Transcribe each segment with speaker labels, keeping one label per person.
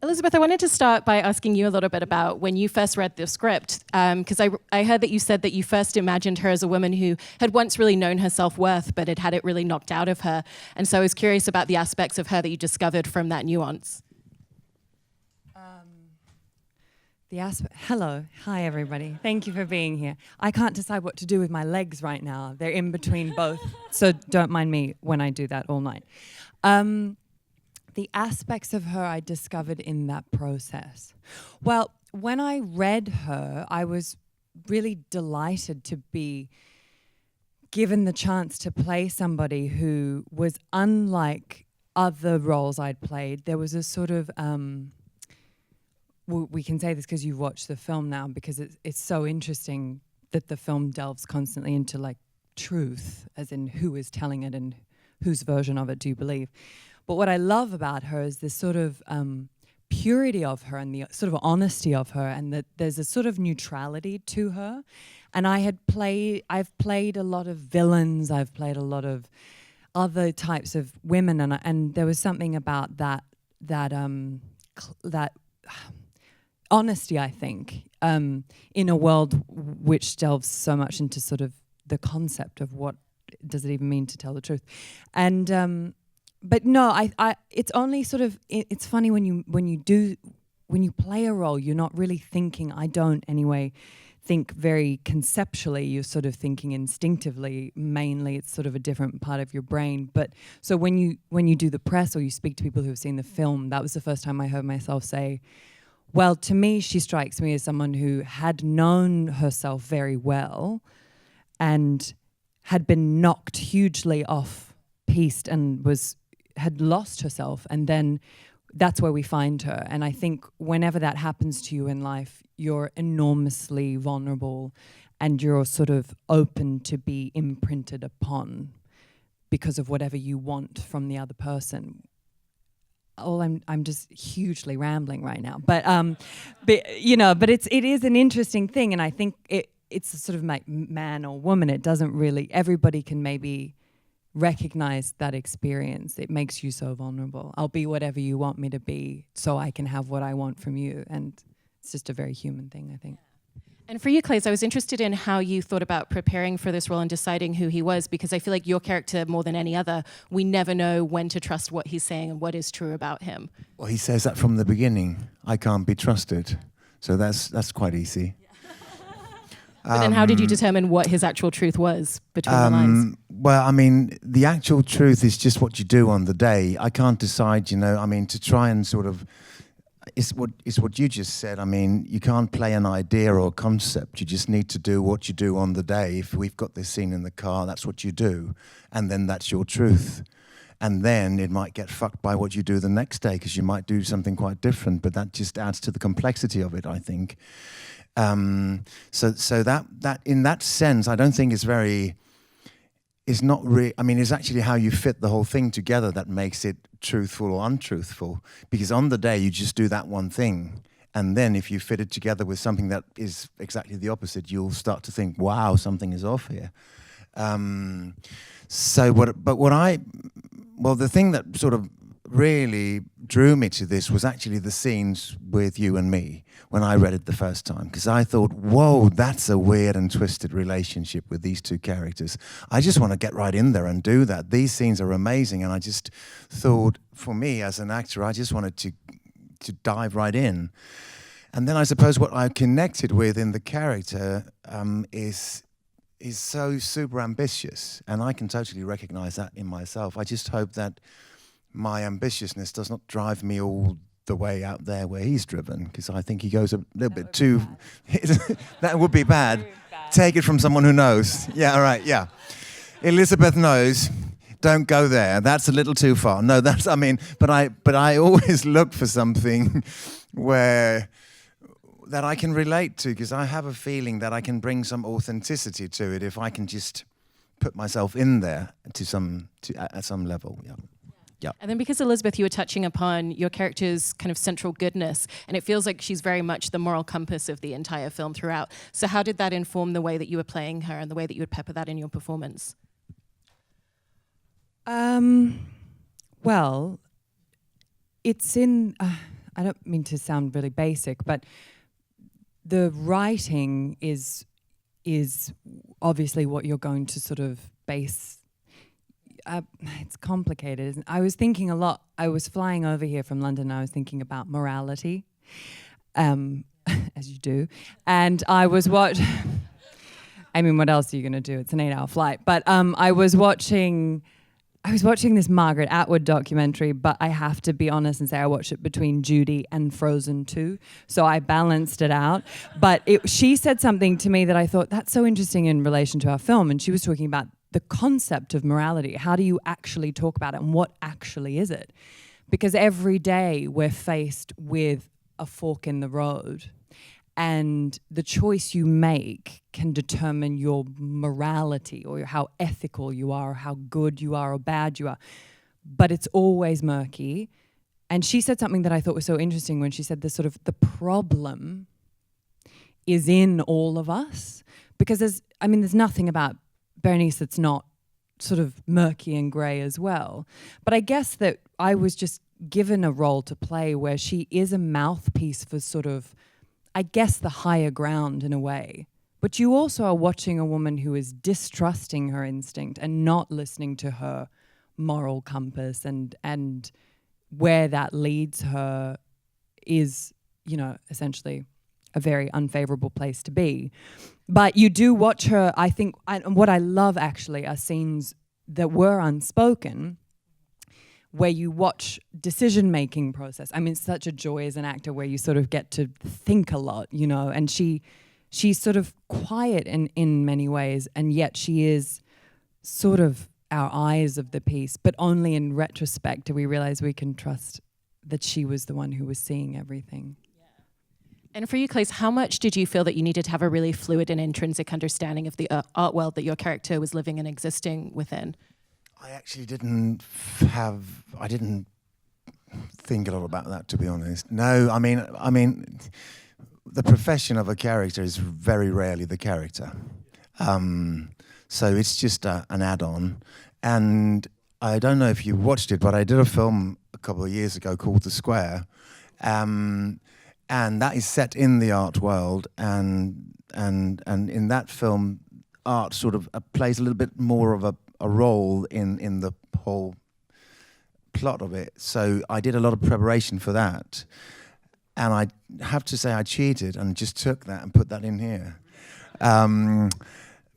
Speaker 1: Elizabeth, I wanted to start by asking you a little bit about when you first read the script, because I heard that you said that you first imagined her as a woman who had once really known her self-worth, but had had it really knocked out of her. And so I was curious about the aspects of her that you discovered from that nuance.
Speaker 2: Hello. Hi, everybody. Thank you for being here. I can't decide what to do with my legs right now. They're in between both, so don't mind me when I do that all night. The aspects of her I discovered in that process. Well, when I read her, I was really delighted to be given the chance to play somebody who was unlike other roles I'd played. There was a sort of... we can say this because you've watched the film now, because it's so interesting that the film delves constantly into like truth, as in who is telling it and whose version of it do you believe. But what I love about her is this sort of purity of her and the sort of honesty of her, and that there's a sort of neutrality to her. And I've played a lot of villains, I've played a lot of other types of women, and there was something about that honesty, I think, in a world which delves so much into sort of the concept of what does it even mean to tell the truth. And but no, it's only sort of, it's funny when you play a role, you're not really thinking, I don't anyway, think very conceptually, you're sort of thinking instinctively, mainly it's sort of a different part of your brain. But so when you do the press or you speak to people who have seen the film, that was the first time I heard myself say, well, to me, she strikes me as someone who had known herself very well and had been knocked hugely off-piste and had lost herself. And then that's where we find her. And I think whenever that happens to you in life, you're enormously vulnerable and you're sort of open to be imprinted upon because of whatever you want from the other person. I'm just hugely rambling right now, but it is an interesting thing, and I think it's a sort of like man or woman. It doesn't really. Everybody can maybe recognize that experience. It makes you so vulnerable. I'll be whatever you want me to be, so I can have what I want from you, and it's just a very human thing, I think.
Speaker 1: And for you, Claes, I was interested in how you thought about preparing for this role and deciding who he was, because I feel like your character, more than any other, we never know when to trust what he's saying and what is true about him.
Speaker 3: Well, he says that from the beginning. I can't be trusted. So that's quite easy.
Speaker 1: But then how did you determine what his actual truth was between the lines?
Speaker 3: Well, I mean, the actual truth is just what you do on the day. I can't decide, to try and sort of... It's what you just said. I mean, you can't play an idea or a concept. You just need to do what you do on the day. If we've got this scene in the car, that's what you do. And then that's your truth. And then it might get fucked by what you do the next day, because you might do something quite different. But that just adds to the complexity of it, I think. So that in that sense, I don't think it's very... It's not really, I mean, it's actually how you fit the whole thing together that makes it truthful or untruthful. Because on the day, you just do that one thing. And then if you fit it together with something that is exactly the opposite, you'll start to think, wow, something is off here. The thing that sort of really drew me to this was actually the scenes with you and me when I read it the first time, because I thought, whoa, that's a weird and twisted relationship with these two characters. I just want to get right in there and do that. These scenes are amazing, and I just thought, for me as an actor, I just wanted to dive right in. And then I suppose what I connected with in the character is so super ambitious, and I can totally recognize that in myself. I just hope that my ambitiousness does not drive me all the way out there where he's driven, because I think he goes a little bit too... That would be bad. Take it from someone who knows. Yeah, all right, yeah. Elizabeth knows. Don't go there. That's a little too far. No, that's, I mean, but I always look for something that I can relate to, because I have a feeling that I can bring some authenticity to it if I can just put myself in there at some level, yeah. Yeah.
Speaker 1: And then because, Elizabeth, you were touching upon your character's kind of central goodness, and it feels like she's very much the moral compass of the entire film throughout. So how did that inform the way that you were playing her and the way that you would pepper that in your performance?
Speaker 2: Well, it's in... I don't mean to sound really basic, but the writing is obviously what you're going to sort of base. It's complicated. I was thinking a lot. I was flying over here from London. I was thinking about morality, as you do, and I was I mean, what else are you going to do? It's an 8-hour flight. But I was watching this Margaret Atwood documentary, but I have to be honest and say I watched it between Judy and Frozen 2, so I balanced it out. But she said something to me that I thought, that's so interesting in relation to our film, and she was talking about the concept of morality. How do you actually talk about it, and what actually is it? Because every day we're faced with a fork in the road, and the choice you make can determine your morality or how ethical you are, or how good you are or bad you are. But it's always murky. And she said something that I thought was so interesting when she said the problem is in all of us. Because there's nothing about Berenice that's not sort of murky and grey as well. But I guess that I was just given a role to play where she is a mouthpiece for sort of, I guess, the higher ground in a way. But you also are watching a woman who is distrusting her instinct and not listening to her moral compass, and where that leads her is, essentially a very unfavorable place to be. But you do watch her, I think, and what I love actually are scenes that were unspoken, where you watch decision-making process. I mean, it's such a joy as an actor where you sort of get to think a lot, and she's sort of quiet in many ways, and yet she is sort of our eyes of the piece, but only in retrospect do we realize we can trust that she was the one who was seeing everything.
Speaker 1: And for you, Claes, how much did you feel that you needed to have a really fluid and intrinsic understanding of the art world that your character was living and existing within?
Speaker 3: I actually didn't think a lot about that, to be honest. No, I mean, the profession of a character is very rarely the character. So it's just an add-on. And I don't know if you watched it, but I did a film a couple of years ago called The Square. And that is set in the art world. And in that film, art sort of plays a little bit more of a role in the whole plot of it. So I did a lot of preparation for that. And I have to say I cheated and just took that and put that in here.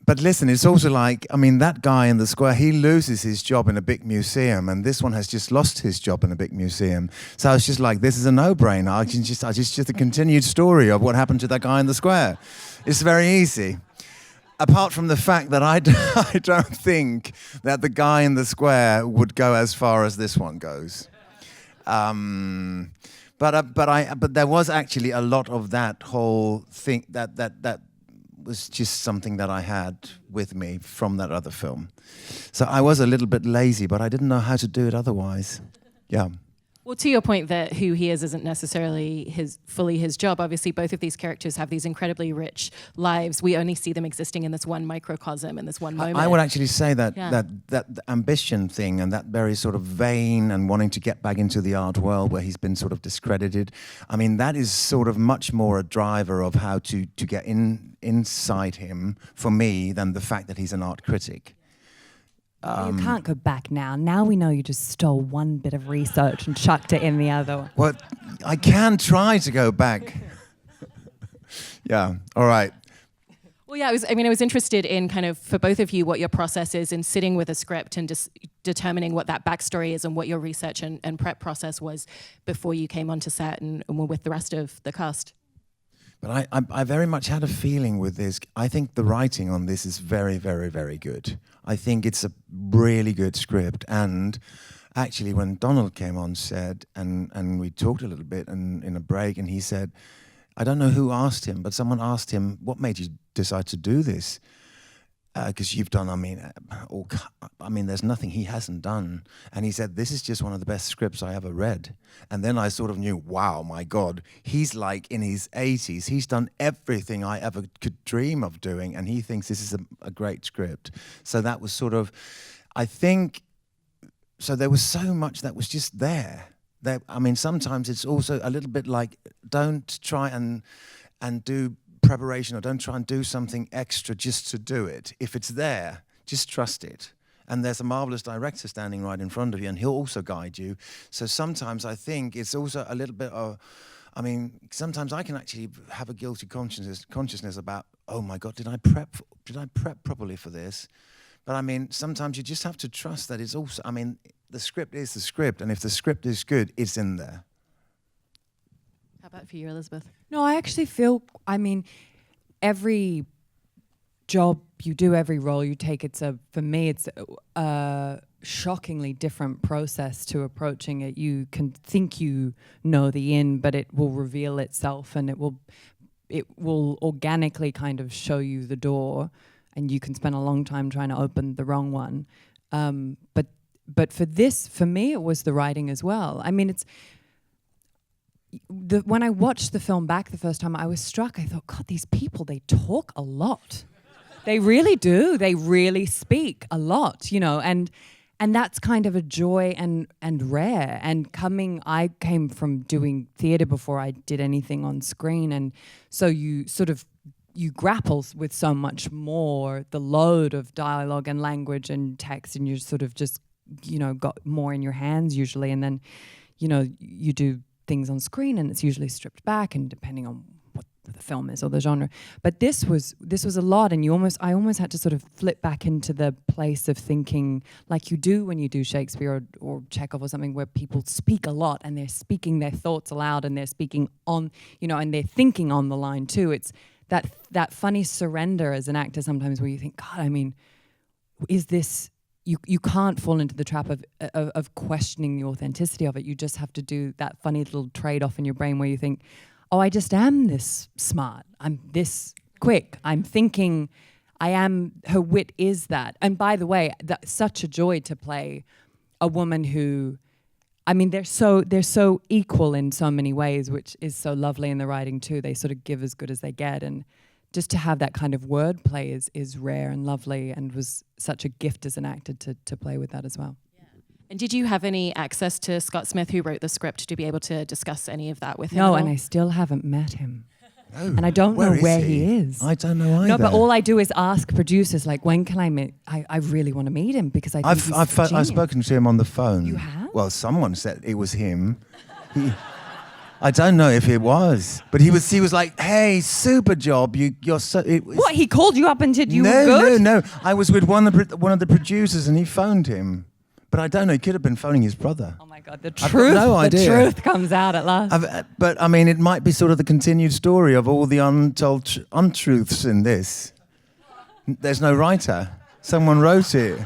Speaker 3: But listen, it's also like, that guy in The Square, he loses his job in a big museum, and this one has just lost his job in a big museum. So I was just like, this is a no-brainer. I just a continued story of what happened to that guy in The Square. It's very easy. Apart from the fact that I don't think that the guy in The Square would go as far as this one goes. But there was actually a lot of that whole thing that was just something that I had with me from that other film. So I was a little bit lazy, but I didn't know how to do it otherwise. Yeah.
Speaker 1: Well, to your point that who he is isn't necessarily fully his job, obviously both of these characters have these incredibly rich lives. We only see them existing in this one microcosm, in this one moment.
Speaker 3: I would actually say that that ambition thing and that very sort of vain and wanting to get back into the art world where he's been sort of discredited, that is sort of much more a driver of how to get inside him, for me, than the fact that he's an art critic.
Speaker 2: You can't go back now. Now we know you just stole one bit of research and chucked it in the other one.
Speaker 3: Well, I can try to go back. Yeah, all right.
Speaker 1: Well, yeah, I was interested in kind of, for both of you, what your process is in sitting with a script and just determining what that backstory is and what your research and prep process was before you came onto set and were with the rest of the cast.
Speaker 3: But I very much had a feeling with this. I think the writing on this is very, very, very good. I think it's a really good script. And actually, when Donald came on set and we talked a little bit in a break, and he said, I don't know who asked him, but someone asked him, what made you decide to do this? Because you've done, there's nothing he hasn't done. And he said, this is just one of the best scripts I ever read. And then I sort of knew, wow, my God, he's like in his 80s. He's done everything I ever could dream of doing. And he thinks this is a great script. So that was sort of, I think, so there was so much that was just there. I mean, sometimes it's also a little bit like, don't try and do preparation, or don't try and do something extra just to do it. If it's there, just trust it. And there's a marvelous director standing right in front of you, and he'll also guide you. So sometimes I think it's also a little bit of, I mean, sometimes I can actually have a guilty consciousness about, oh my God, did I prep properly for this? But I mean, sometimes you just have to trust that it's also, I mean, the script is the script, and if the script is good, it's in there.
Speaker 1: How about for you, Elizabeth?
Speaker 2: No, I actually feel, I mean, every job you do, every role you take, for me, it's a shockingly different process to approaching it. You can think you know the end, but it will reveal itself, and it will organically kind of show you the door, and you can spend a long time trying to open the wrong one. But for me, it was the writing as well. I mean, when I watched the film back the first time, I was struck. I thought, God, these people, they talk a lot. They really do. They really speak a lot, you know, and that's kind of a joy and rare. And I came from doing theatre before I did anything on screen, and so you grapple with so much more, the load of dialogue and language and text, and you sort of just, you know, got more in your hands usually, and then, you know, you do things on screen and it's usually stripped back, and depending on what the film is or the genre. But this was a lot, and I almost had to sort of flip back into the place of thinking like you do when you do Shakespeare or Chekhov or something, where people speak a lot and they're speaking their thoughts aloud, and they're speaking on, you know, and they're thinking on the line too. It's that funny surrender as an actor sometimes, where you think, God, I mean, is this... You can't fall into the trap of questioning the authenticity of it. You just have to do that funny little trade-off in your brain where you think, oh, I just am this smart. I'm this quick. I'm thinking her wit is that. And by the way, that's such a joy to play a woman who, I mean, they're so equal in so many ways, which is so lovely in the writing too. They sort of give as good as they get, and just to have that kind of wordplay is rare and lovely, and was such a gift as an actor to play with that as well. Yeah.
Speaker 1: And did you have any access to Scott Smith, who wrote the script, to be able to discuss any of that with him?
Speaker 2: No, and I still haven't met him. Oh, and I don't know where he is.
Speaker 3: I don't know either.
Speaker 2: No, but all I do is ask producers, like, when can I meet? I really want to meet him, because I think
Speaker 3: I've spoken to him on the phone.
Speaker 2: You have?
Speaker 3: Well, someone said it was him. I don't know if it was, but he was like, "Hey, super job! You're so."
Speaker 2: What, he called you up and said you were good?
Speaker 3: No. I was with one of the producers, and he phoned him, but I don't know. He could have been phoning his brother.
Speaker 2: Oh my God, the truth!
Speaker 3: No idea.
Speaker 2: The truth comes out at last.
Speaker 3: But I mean, it might be sort of the continued story of all the untold untruths in this. There's no writer. Someone wrote it.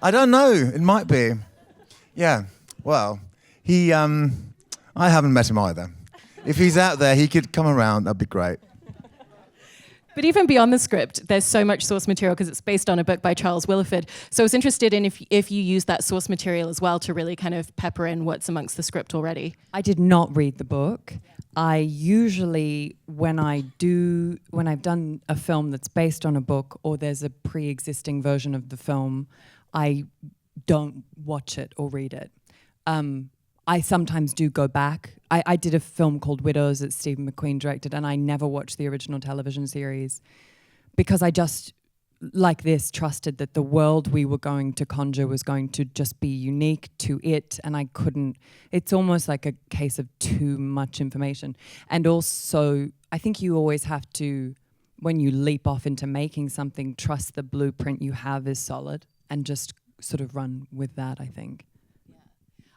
Speaker 3: I don't know. It might be. Yeah. Well, he. I haven't met him either. If he's out there, he could come around. That'd be great.
Speaker 1: But even beyond the script, there's so much source material, because it's based on a book by Charles Willeford. So I was interested in if you use that source material as well to really kind of pepper in what's amongst the script already.
Speaker 2: I did not read the book. I usually, when I've done a film that's based on a book, or there's a pre-existing version of the film, I don't watch it or read it. I sometimes do go back. I did a film called Widows that Stephen McQueen directed, and I never watched the original television series, because I just, like this, trusted that the world we were going to conjure was going to just be unique to it, and I couldn't. It's almost like a case of too much information. And also, I think you always have to, when you leap off into making something, trust the blueprint you have is solid, and just sort of run with that, I think.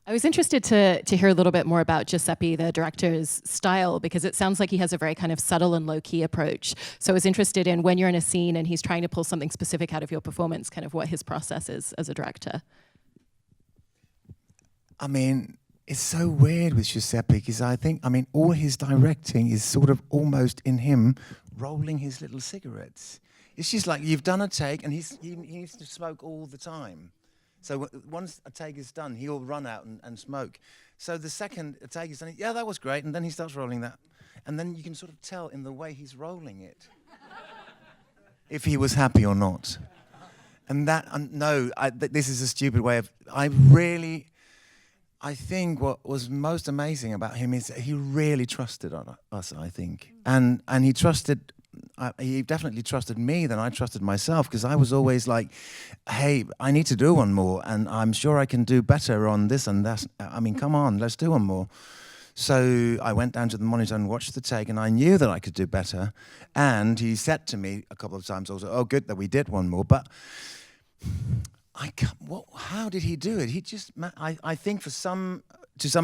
Speaker 1: I was interested to hear a little bit more about Giuseppe, the director's style, because it sounds like he has a very kind of subtle and low-key approach. So I was interested in, when you're in a scene and he's trying to pull something specific out of your performance, kind of what his process is as a director.
Speaker 3: I mean, it's so weird with Giuseppe, because I think, I mean, all his directing is sort of almost in him rolling his little cigarettes. It's just like you've done a take, and he needs to smoke all the time. So once a take is done, he'll run out and smoke. So the second a take is done, yeah, that was great, and then he starts rolling that. And then you can sort of tell in the way he's rolling it if he was happy or not. And that, this is a stupid way of, I think what was most amazing about him is that he really trusted on us, I think. And he trusted, he definitely trusted me than I trusted myself, because I was always like, hey, I need to do one more, and I'm sure I can do better on this and that. I mean, come on, let's do one more. So I went down to the monitor and watched the take, and I knew that I could do better. And he said to me a couple of times also, oh, good that we did one more. But how did he do it? He just, I think to some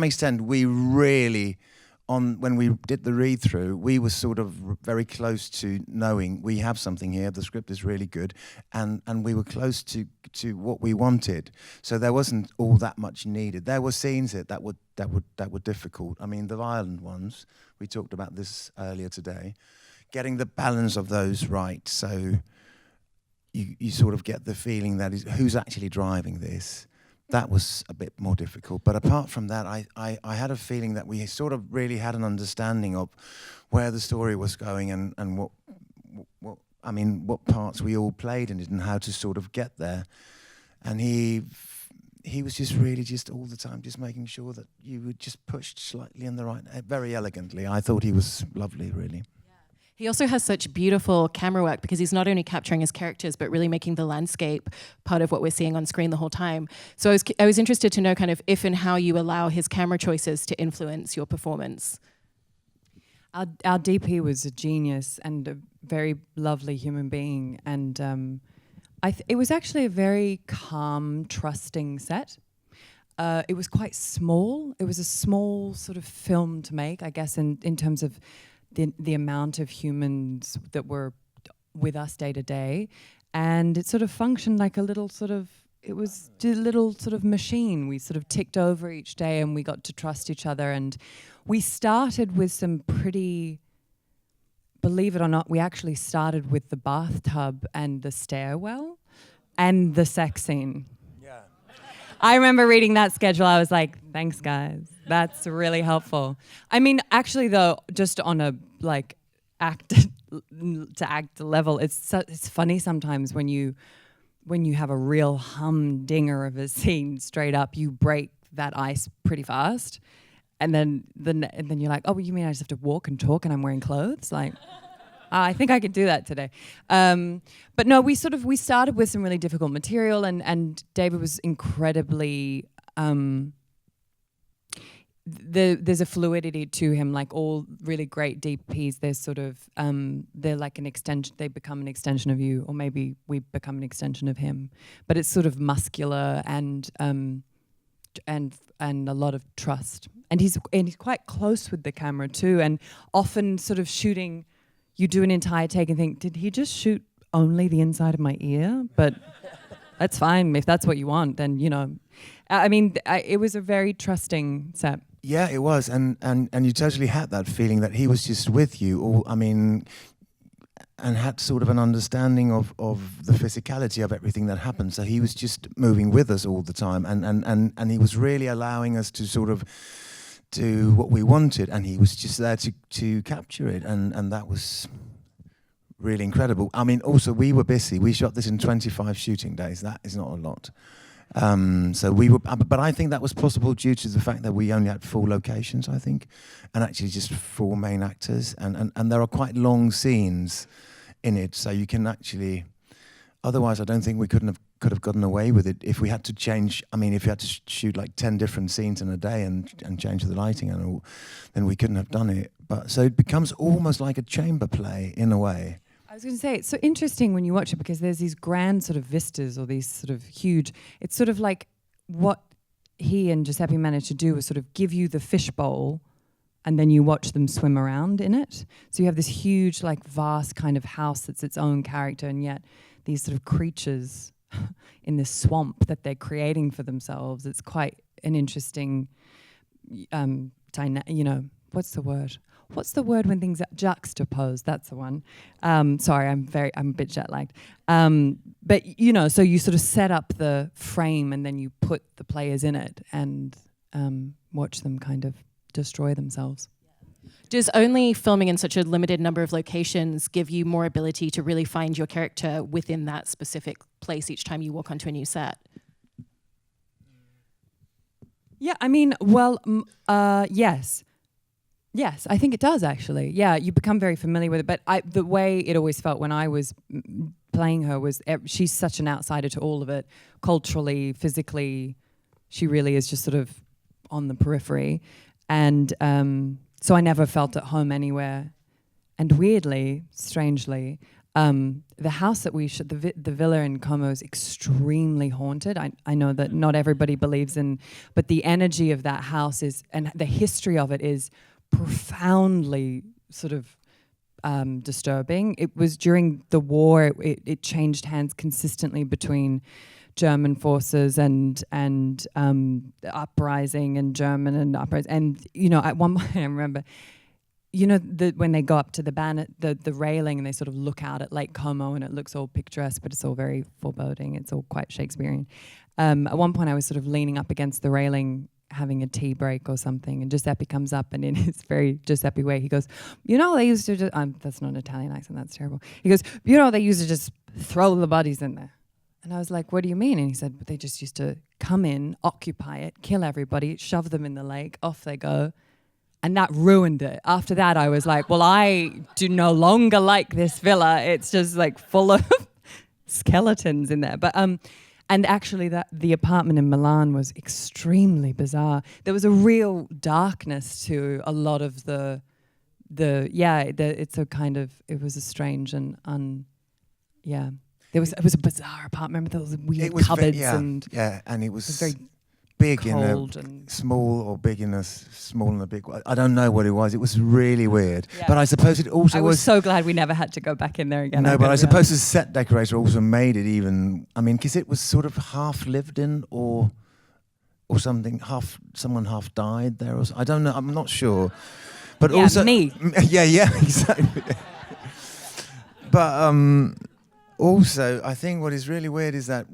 Speaker 3: extent, we really, when we did the read through, we were sort of very close to knowing we have something here. The script is really good, and we were close to what we wanted. So there wasn't all that much needed. There were scenes that were difficult. I mean, the violent ones. We talked about this earlier today. Getting the balance of those right. So you sort of get the feeling that who's actually driving this. That was a bit more difficult. But apart from that, I had a feeling that we sort of really had an understanding of where the story was going and what parts we all played in it and how to sort of get there. And he was just really just all the time just making sure that you were just pushed slightly in the right, very elegantly. I thought he was lovely, really.
Speaker 1: He also has such beautiful camera work because he's not only capturing his characters, but really making the landscape part of what we're seeing on screen the whole time. So I was interested to know kind of if and how you allow his camera choices to influence your performance.
Speaker 2: Our DP was a genius and a very lovely human being. And it was actually a very calm, trusting set. It was quite small. It was a small sort of film to make, I guess, in terms of the amount of humans that were with us day to day, and it sort of functioned like a little sort of machine. We sort of ticked over each day, and we got to trust each other. And we started with some pretty, believe it or not, we actually started with the bathtub and the stairwell and the sex scene. Yeah. I remember reading that schedule. I was like, thanks, guys. That's really helpful. I mean, actually, though, just on a act level, it's funny sometimes when you have a real humdinger of a scene straight up, you break that ice pretty fast, and then you're like, oh, you mean I just have to walk and talk and I'm wearing clothes? Like, I think I could do that today. But no, we started with some really difficult material, and David was incredibly. There's a fluidity to him, like all really great DPs. There's sort of they're like an extension. They become an extension of you, or maybe we become an extension of him. But it's sort of muscular and a lot of trust. And he's quite close with the camera too. And often sort of shooting, you do an entire take and think, did he just shoot only the inside of my ear? But that's fine if that's what you want. Then it was a very trusting set.
Speaker 3: Yeah, it was, and you totally had that feeling that he was just with you, and had sort of an understanding of the physicality of everything that happened. So he was just moving with us all the time, and he was really allowing us to sort of do what we wanted, and he was just there to capture it, and that was really incredible. I mean, also we were busy. We shot this in 25 shooting days. That is not a lot. So we were, but I think that was possible due to the fact that we only had 4 locations, I think, and actually just 4 main actors, and there are quite long scenes in it, so you can actually. Otherwise, I don't think we could have gotten away with it if we had to change. I mean, if you had to shoot like 10 different scenes in a day and change the lighting and all, then we couldn't have done it. But so it becomes almost like a chamber play in a way.
Speaker 2: I was going to say, it's so interesting when you watch it because there's these grand sort of vistas or these sort of huge, it's sort of like what he and Giuseppe managed to do was sort of give you the fishbowl and then you watch them swim around in it. So you have this huge, like vast kind of house that's its own character, and yet these sort of creatures in this swamp that they're creating for themselves. It's quite an interesting, what's the word? What's the word when things are juxtaposed? That's the one. Sorry, I'm a bit jet lagged. But so you sort of set up the frame and then you put the players in it and watch them kind of destroy themselves.
Speaker 1: Does only filming in such a limited number of locations give you more ability to really find your character within that specific place each time you walk onto a new set?
Speaker 2: Yeah, I mean, well, yes. Yes, I think it does actually. Yeah, you become very familiar with it. But the way it always felt when I was playing her was she's such an outsider to all of it, culturally, physically. She really is just sort of on the periphery. And so I never felt at home anywhere. And weirdly, strangely, the house that we should, the villa in Como is extremely haunted. I know that not everybody believes in, but the energy of that house is, and the history of it is profoundly sort of disturbing. It was during the war, it changed hands consistently between German forces and the uprising and German and uprising. And, you know, at one point I remember, you know, when they go up to the railing and they sort of look out at Lake Como and it looks all picturesque, but it's all very foreboding. It's all quite Shakespearean. At one point I was sort of leaning up against the railing having a tea break or something, and Giuseppe comes up and in his very Giuseppe way, he goes, you know, they used to just, that's not an Italian accent, that's terrible. He goes, you know, they used to just throw the bodies in there. And I was like, what do you mean? And he said, but they just used to come in, occupy it, kill everybody, shove them in the lake, off they go. And that ruined it. After that, I was like, well, I do no longer like this villa. It's just like full of skeletons in there. But and actually, the apartment in Milan was extremely bizarre. There was a real darkness to a lot of it's a kind of, it was a strange and it was a bizarre apartment. Remember those weird cupboards and
Speaker 3: it was
Speaker 2: very
Speaker 3: big in a
Speaker 2: and
Speaker 3: small, or big in a small and a big. I don't know what it was. It was really weird.
Speaker 2: Yeah.
Speaker 3: But I suppose it also
Speaker 2: I was so glad we never had to go back in there again.
Speaker 3: No, but I suppose the set decorator also made it even. I mean, because it was sort of half lived in, or something. Someone half died there. Or I don't know. I'm not sure. But
Speaker 2: yeah,
Speaker 3: also
Speaker 2: me.
Speaker 3: Yeah, exactly. But also, I think what is really weird is that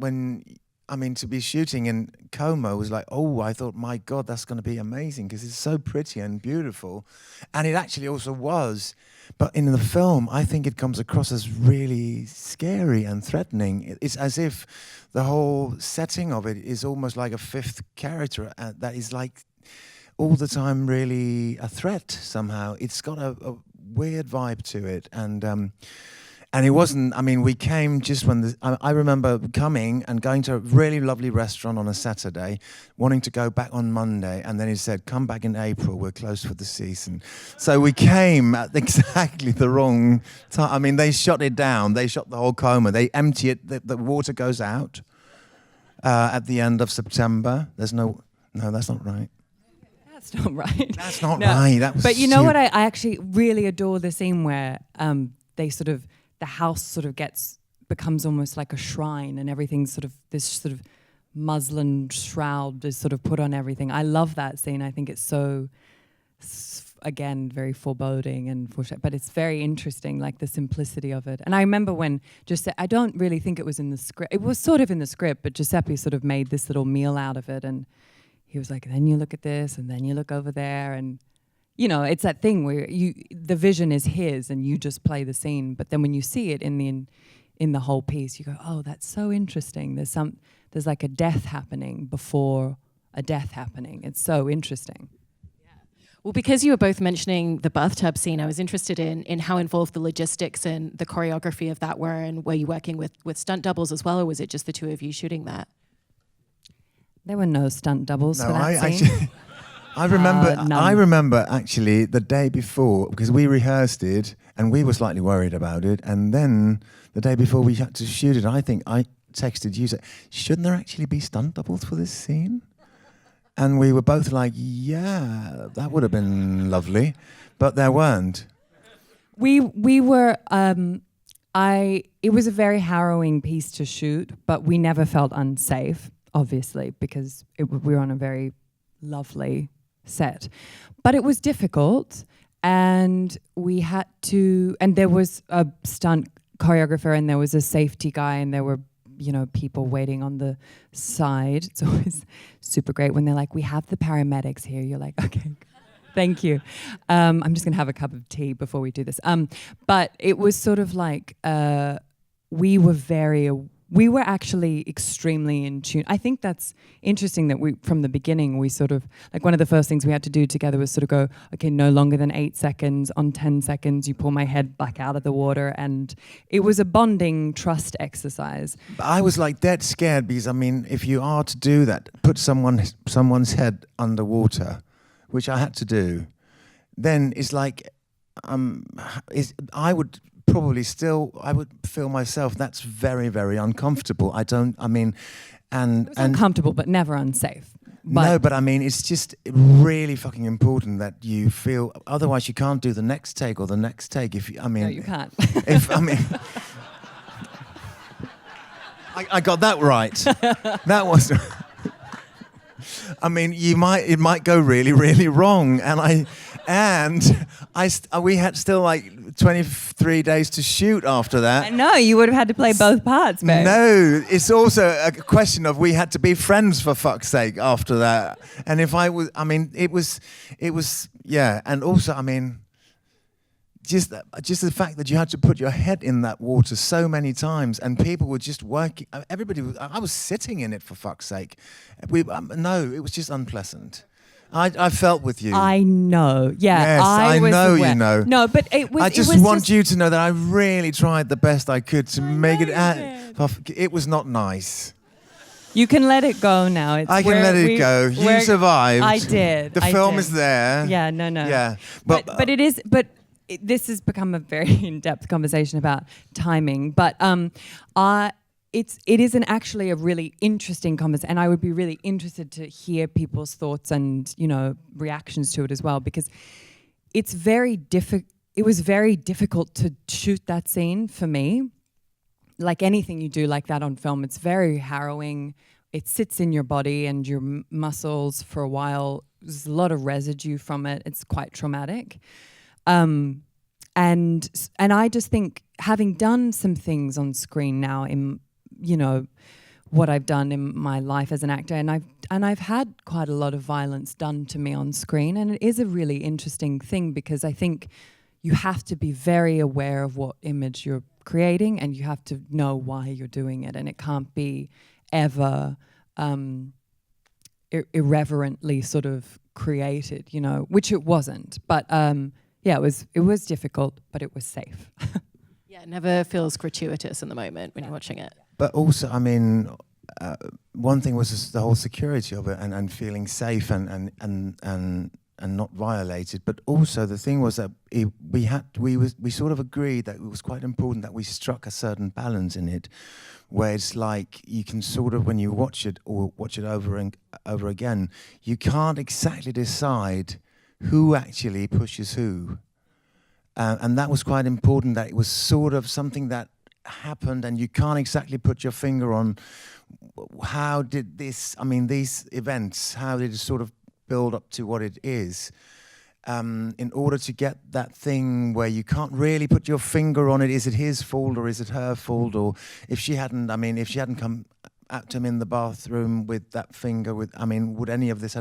Speaker 3: to be shooting in Como was like, oh, I thought, my God, that's going to be amazing because it's so pretty and beautiful. And it actually also was. But in the film, I think it comes across as really scary and threatening. It's as if the whole setting of it is almost like a fifth character that is like all the time really a threat somehow. It's got a weird vibe to it. And it wasn't, we came just when I remember coming and going to a really lovely restaurant on a Saturday, wanting to go back on Monday, and then he said, come back in April, we're closed for the season. So we came at exactly the wrong time. They shut it down, they shut the whole Como, they empty it, the water goes out at the end of September. That's not right.
Speaker 2: That's not right.
Speaker 3: That's not right. That was
Speaker 2: but you know what, I actually really adore the scene where the house sort of becomes almost like a shrine, and everything's sort of this sort of muslin shroud is sort of put on everything. I love that scene. I think it's so, again, very foreboding and but it's very interesting, like the simplicity of it. And I remember when I don't really think it was in the script. It was sort of in the script, but Giuseppe sort of made this little meal out of it, and he was like, then you look at this, and then you look over there, and you know, it's that thing where the vision is his and you just play the scene. But then when you see it in the whole piece, you go, oh, that's so interesting. There's like a death happening before a death happening. It's so interesting.
Speaker 1: Yeah. Well, because you were both mentioning the bathtub scene, I was interested in how involved the logistics and the choreography of that were, and were you working with stunt doubles as well, or was it just the two of you shooting that?
Speaker 2: There were no stunt doubles for that scene.
Speaker 3: I remember actually the day before, because we rehearsed it and we were slightly worried about it, and then the day before we had to shoot it, I think I texted you, said, shouldn't there actually be stunt doubles for this scene? And we were both like, yeah, that would have been lovely, but there weren't.
Speaker 2: We were, it was a very harrowing piece to shoot, but we never felt unsafe, obviously, because we were on a very lovely set. But it was difficult, and we had to, and there was a stunt choreographer and there was a safety guy, and there were, you know, people waiting on the side. It's always super great when they're like, we have the paramedics here. You're like, okay, thank you. I'm just gonna have a cup of tea before we do this. But it was sort of like, we were very we were actually extremely in tune. I think that's interesting that from the beginning, we sort of, like one of the first things we had to do together was sort of go, okay, no longer than 8 seconds. On 10 seconds, you pull my head back out of the water. And it was a bonding trust exercise.
Speaker 3: But I was like dead scared because, I mean, if you are to do that, put someone's head underwater, which I had to do, then it's like, I would feel myself, that's very, very uncomfortable. It was
Speaker 2: uncomfortable, but never unsafe.
Speaker 3: But I mean, it's just really fucking important that you feel, otherwise you can't do the next take or the next take.
Speaker 2: No, you can't.
Speaker 3: I got that right. That was, I mean, it might go really, really wrong. We had still like 23 days to shoot after that.
Speaker 2: I know, you would have had to play both parts, babe.
Speaker 3: No, it's also a question of we had to be friends for fuck's sake after that. And if it was, yeah. And also, I mean, just the fact that you had to put your head in that water so many times and people were just working, I was sitting in it for fuck's sake. No, it was just unpleasant. I felt with you.
Speaker 2: I know. Yeah,
Speaker 3: yes, I know aware. You know.
Speaker 2: No, but it was.
Speaker 3: I just want you to know that I really tried the best I could to make it. It was not nice.
Speaker 2: You can let it go now.
Speaker 3: I can let it go. You survived.
Speaker 2: I did.
Speaker 3: The film is there.
Speaker 2: Yeah. No.
Speaker 3: Yeah.
Speaker 2: But it is. But this has become a very in-depth conversation about timing. But it is actually a really interesting conversation, and I would be really interested to hear people's thoughts and reactions to it as well, because it's very it was very difficult to shoot that scene for me. Like anything you do like that on film, it's very harrowing. It sits in your body and your muscles for a while. There's a lot of residue from it. It's quite traumatic. And I just think, having done some things on screen now in what I've done in my life as an actor, and I've had quite a lot of violence done to me on screen, and it is a really interesting thing, because I think you have to be very aware of what image you're creating, and you have to know why you're doing it, and it can't be ever irreverently sort of created, which it wasn't. But yeah, it was difficult, but it was safe.
Speaker 1: Yeah, it never feels gratuitous in the moment when you're watching it.
Speaker 3: But also, I mean, one thing was just the whole security of it and feeling safe and not violated. But also the thing was that we sort of agreed that it was quite important that we struck a certain balance in it, where it's like you can sort of, when you watch it or watch it over and over again, you can't exactly decide who actually pushes who. And that was quite important, that it was sort of something that happened and you can't exactly put your finger on how did these events, how did it sort of build up to what it is, in order to get that thing where you can't really put your finger on it. Is it his fault or is it her fault? Or if she hadn't come at him in the bathroom with that finger, would any of this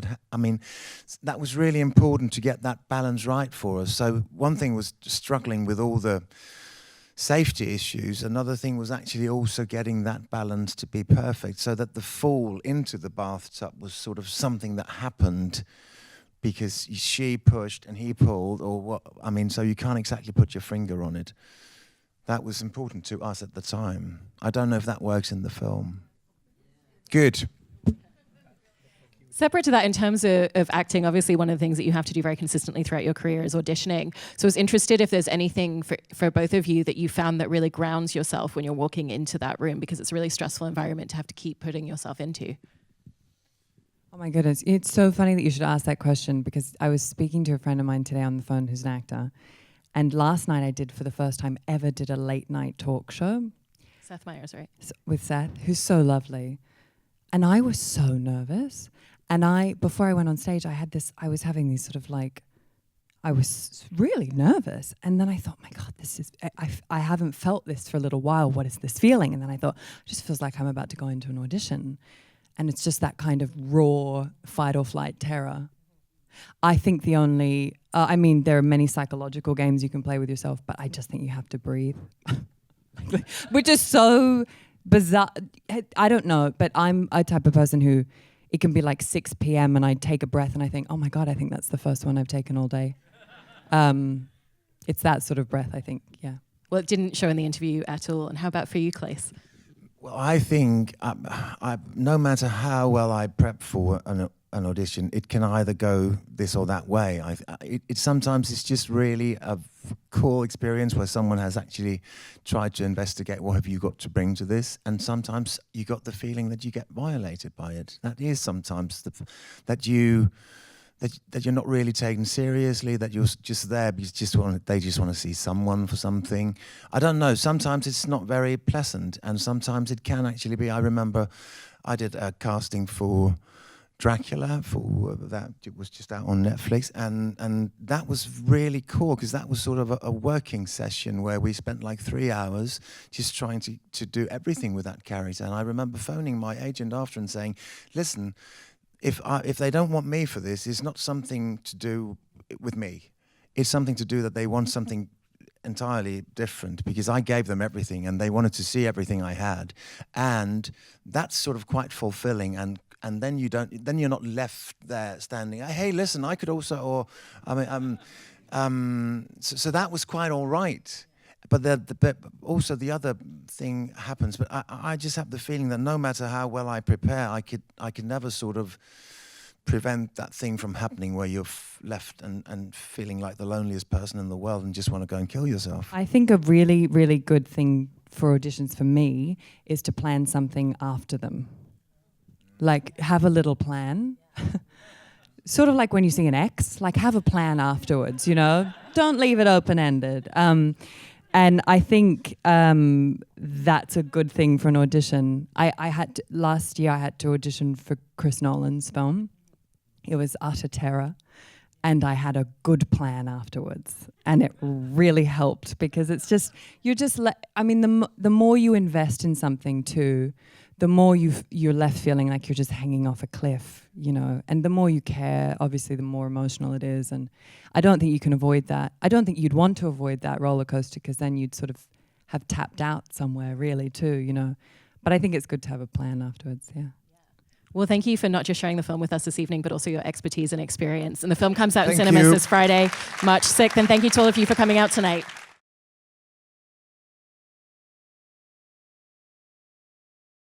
Speaker 3: that was really important to get that balance right for us. So one thing was struggling with all the safety issues. Another thing was actually also getting that balance to be perfect, so that the fall into the bathtub was sort of something that happened because she pushed and he pulled, or what? So you can't exactly put your finger on it. That was important to us at the time. I don't know if that works in the film. Good.
Speaker 1: Separate to that, in terms of acting, obviously one of the things that you have to do very consistently throughout your career is auditioning. So I was interested if there's anything for both of you that you found that really grounds yourself when you're walking into that room, because it's a really stressful environment to have to keep putting yourself into.
Speaker 2: Oh my goodness. It's so funny that you should ask that question, because I was speaking to a friend of mine today on the phone who's an actor. And last night I did, for the first time ever, did a late night talk show.
Speaker 1: Seth Meyers, right?
Speaker 2: With Seth, who's so lovely. And I was so nervous. And before I went on stage, I was having these sort of I was really nervous. And then I thought, my God, I haven't felt this for a little while. What is this feeling? And then I thought, it just feels like I'm about to go into an audition. And it's just that kind of raw fight or flight terror. I think there are many psychological games you can play with yourself, but I just think you have to breathe. Which is so bizarre. I don't know, but I'm a type of person who, it can be like 6 p.m. and I take a breath and I think, oh my God, I think that's the first one I've taken all day. It's that sort of breath, I think, yeah.
Speaker 1: Well, it didn't show in the interview at all. And how about for you, Claes?
Speaker 3: Well, I think no matter how well I prep for an audition, it can either go this or that way. Sometimes it's just really a cool experience where someone has actually tried to investigate what have you got to bring to this, and sometimes you got the feeling that you get violated by it. That is sometimes that you're not really taken seriously, that you're just there because they just want to see someone for something. I don't know, sometimes it's not very pleasant, and sometimes it can actually be. I remember I did a casting for Dracula, for that it was just out on Netflix, and that was really cool because that was sort of a working session where we spent like 3 hours just trying to do everything with that character. And I remember phoning my agent after and saying, listen, if they don't want me for this, it's not something to do with me. It's something to do that they want something entirely different, because I gave them everything and they wanted to see everything I had, and that's sort of quite fulfilling. And then you're not left there standing, hey, listen, I could also, or so that was quite all right. But also the other thing happens. But I just have the feeling that no matter how well I prepare, I could never sort of prevent that thing from happening where you're left and feeling like the loneliest person in the world and just want to go and kill yourself.
Speaker 2: I think a really, really good thing for auditions for me is to plan something after them. Like, have a little plan. Sort of like when you see an ex, like have a plan afterwards, you know? Don't leave it open-ended. And I think that's a good thing for an audition. Last year I had to audition for Chris Nolan's film. It was utter terror. And I had a good plan afterwards. And it really helped, because it's just, the more you invest in something too, the more you're left feeling like you're just hanging off a cliff, you know. And the more you care, obviously, the more emotional it is. And I don't think you can avoid that. I don't think you'd want to avoid that roller coaster, because then you'd sort of have tapped out somewhere, really, too, you know. But I think it's good to have a plan afterwards, yeah.
Speaker 1: Well, thank you for not just sharing the film with us this evening, but also your expertise and experience. And the film comes out in cinemas this Friday, March 6th. And thank you to all of you for coming out tonight.